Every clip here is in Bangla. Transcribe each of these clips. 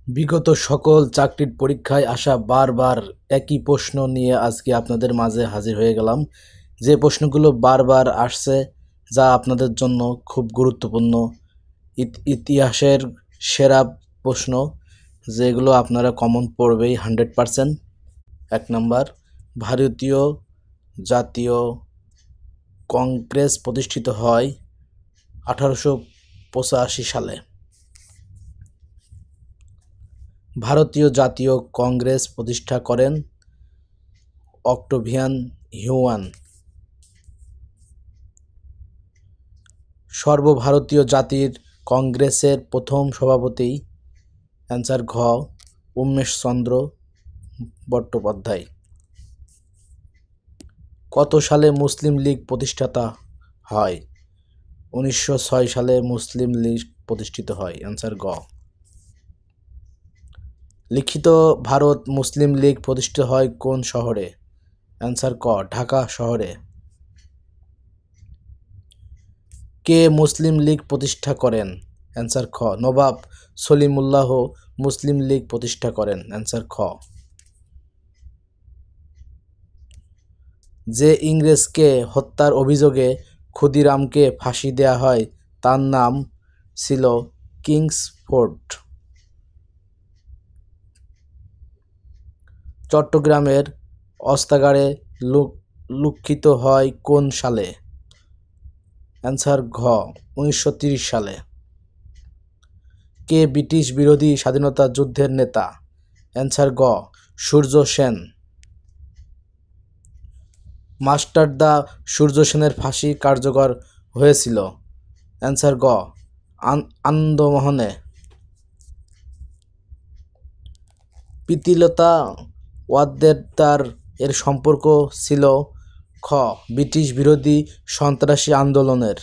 বিগত সকল চাকরির পরীক্ষায় আসা বারবার একই প্রশ্ন নিয়ে আজকে আপনাদের মাঝে হাজির হয়ে গেলাম। যে প্রশ্নগুলো বারবার আসছে, যা আপনাদের জন্য খুব গুরুত্বপূর্ণ, ইতিহাসের সেরা প্রশ্ন, যেগুলো আপনারা কমন পড়বেই 100%। 1 নাম্বার, ভারতীয় জাতীয় কংগ্রেস প্রতিষ্ঠিত হয় 1885 সালে। ভারতীয় জাতীয় কংগ্রেস প্রতিষ্ঠা করেন অক্টাভিয়ান হিউয়ান। সর্বভারতীয় জাতীয় কংগ্রেসের প্রথম সভাপতি অ্যান্সার ঘ উমেশচন্দ্র বন্দ্যোপাধ্যায়। কত সালে মুসলিম লীগ প্রতিষ্ঠাতা হয়? 1906 সালে মুসলিম লীগ প্রতিষ্ঠিত হয়। অ্যান্সার গ। লিখিত ভারত মুসলিম লীগ প্রতিষ্ঠিত হয় কোন শহরে? অ্যান্সার ক ঢাকা শহরে। কে মুসলিম লীগ প্রতিষ্ঠা করেন? অ্যান্সার খ নবাব সলিমুল্লাহ মুসলিম লীগ প্রতিষ্ঠা করেন। অ্যান্সার খ। যে ইংরেজকে হত্যার অভিযোগে ক্ষুদিরামকে ফাঁসি দেয়া হয় তার নাম ছিল কিংসফোর্ড। চট্টগ্রামের অস্তাগারে লুক্ষিত হয় কোন সালে? অ্যান্সার ঘ 1930 সালে। কে ব্রিটিশ বিরোধী স্বাধীনতা যুদ্ধের নেতা? অ্যান্সার গ সূর্য সেন। মাস্টারদা সূর্য সেনের ফাঁসি কার্যকর হয়েছিল? অ্যান্সার গ আনন্দমোহনে। প্রীতিলতা ওয়াদ্দেদার এর সম্পর্ক ছিল খ ব্রিটিশ বিরোধী সন্ত্রাসী আন্দোলনের।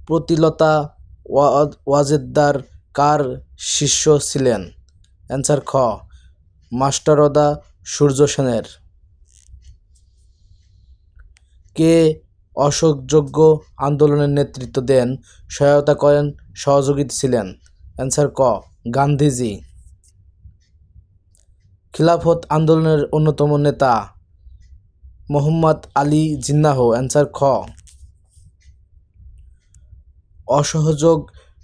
প্রীতিলতা ওয়াদ্দেদার কার শিষ্য ছিলেন? অ্যান্সার খ মাস্টারদা সূর্য সেনের। কে অসহযোগ আন্দোলনের নেতৃত্ব দেন, সহায়তা করেন, সহযোগী ছিলেন? অ্যান্সার ক গান্ধীজি। খিলাফত আন্দোলনের অন্যতম নেতা মোহাম্মদ আলী জিন্নাহ। অ্যান্সার খ। অসহযোগ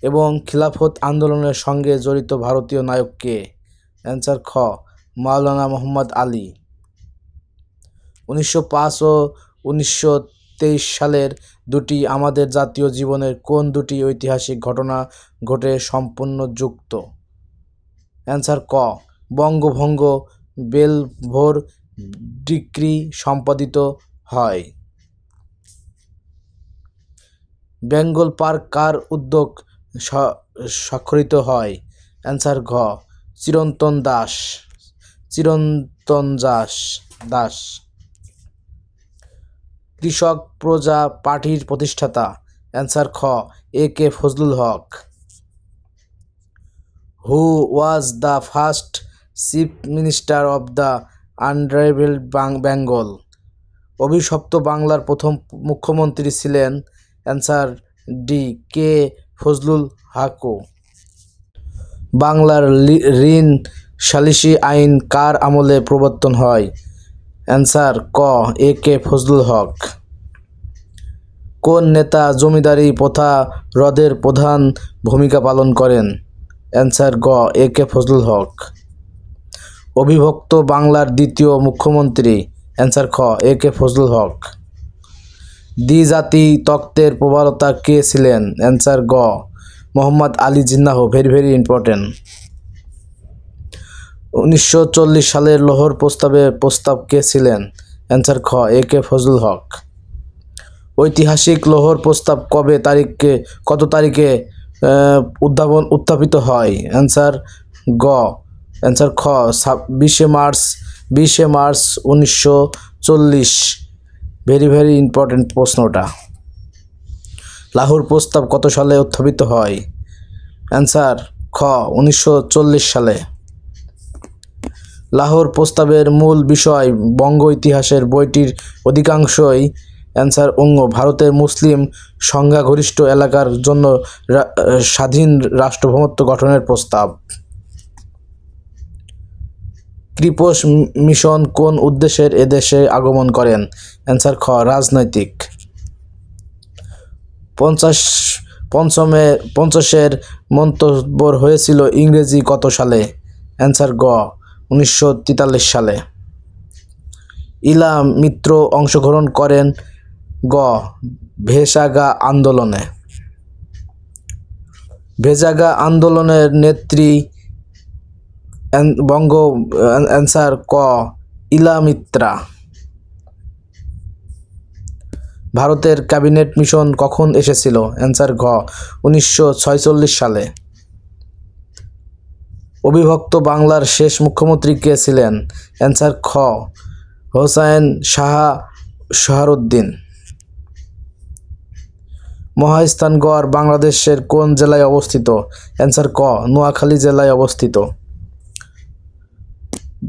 এবং খিলাফত আন্দোলনের সঙ্গে জড়িত ভারতীয় নায়ক কে? অ্যান্সার খ মাওলানা মোহাম্মদ আলী। 1905 ও 1923 সালের দুটি আমাদের জাতীয় জীবনের কোন দুটি ঐতিহাসিক ঘটনা ঘটে সম্পূর্ণ যুক্ত? অ্যান্সার ক বঙ্গভঙ্গ বেলভোর ডিক্রি সম্পাদিত হয়। বেঙ্গল পার্ক কার উদ্যোগ স্বাক্ষরিত হয়? অ্যান্সার ঘ চিরন্তন দাস। কৃষক প্রজা পার্টির প্রতিষ্ঠাতা? অ্যান্সার খ A K Fazlul Haque. Who was the first chief minister of the unrivalled Bengal? অভিশপ্ত বাংলার প্রথম মুখ্যমন্ত্রী ছিলেন? Answer D K Fazlul Haque. বাংলার ঋণ সালিসি আইন কার আমলে প্রবর্তন হয়? অ্যান্সার ক এ কে ফজলুল হক। কোন নেতা জমিদারি প্রথা রদের প্রধান ভূমিকা পালন করেন? অ্যান্সার গ এ কে ফজলুল হক। অবিভক্ত বাংলার দ্বিতীয় মুখ্যমন্ত্রী? অ্যান্সার খ এ কে ফজলুল হক। দ্বিজাতি তত্ত্বের প্রবক্তা কে ছিলেন? অ্যান্সার গ মোহাম্মদ আলী জিন্নাহ। Very important. 1940 সালের লাহোর প্রস্তাব কে ছিলেন? অ্যান্সার খ এ কে ফজলুল হক। ঐতিহাসিক লাহোর প্রস্তাব কত তারিখে উত্থাপিত হয়? অ্যান্সার গ অ্যান্সার খ 20 মার্চ 1940। ভেরি ইম্পর্টেন্ট প্রশ্নটা। লাহোর প্রস্তাব কত সালে উত্থাপিত হয়? অ্যান্সার খ 1940 সালে। লাহোর প্রস্তাবের মূল বিষয় বঙ্গ ইতিহাসের বইটির অধিকাংশই অ্যান্সার অঙ্গ। ভারতের মুসলিম সংখ্যাগরিষ্ঠ এলাকার জন্য স্বাধীন রাষ্ট্রভূমত্ব গঠনের প্রস্তাব। ক্রিপস মিশন কোন উদ্দেশ্যে এদেশে আগমন করেন? অ্যান্সার খ, রাজনৈতিক। পঞ্চাশের মন্তব্য হয়েছিল ইংরেজি কত সালে? অ্যান্সার গ, 1943 সালে। ইলা মিত্র অংশগ্রহণ করেন গ, ভেসাগা আন্দোলনে। ভেসাগা আন্দোলনের নেত্রী অ্যান্সার ক, ইলা মিত্রা। ভারতের ক্যাবিনেট মিশন কখন এসেছিল? অ্যান্সার ঘ, 1946 সালে। অবিভক্ত বাংলার শেষ মুখ্যমন্ত্রী কে ছিলেন? অ্যান্সার খ, হোসাইন শাহ সোহরাওয়ার্দী। মহাস্থানগড় বাংলাদেশের কোন জেলায় অবস্থিত? অ্যান্সার ক, নোয়াখালী জেলায় অবস্থিত।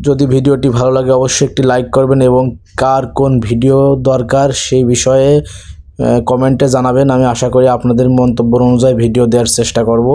যদি ভিডিওটি ভালো লাগে অবশ্যই একটি লাইক করবেন এবং কার কোন ভিডিও দরকার সেই বিষয়ে কমেন্টে জানাবেন। আমি আশা করি আপনাদের মন্তব্য অনুযায়ী ভিডিও দেওয়ার চেষ্টা করব।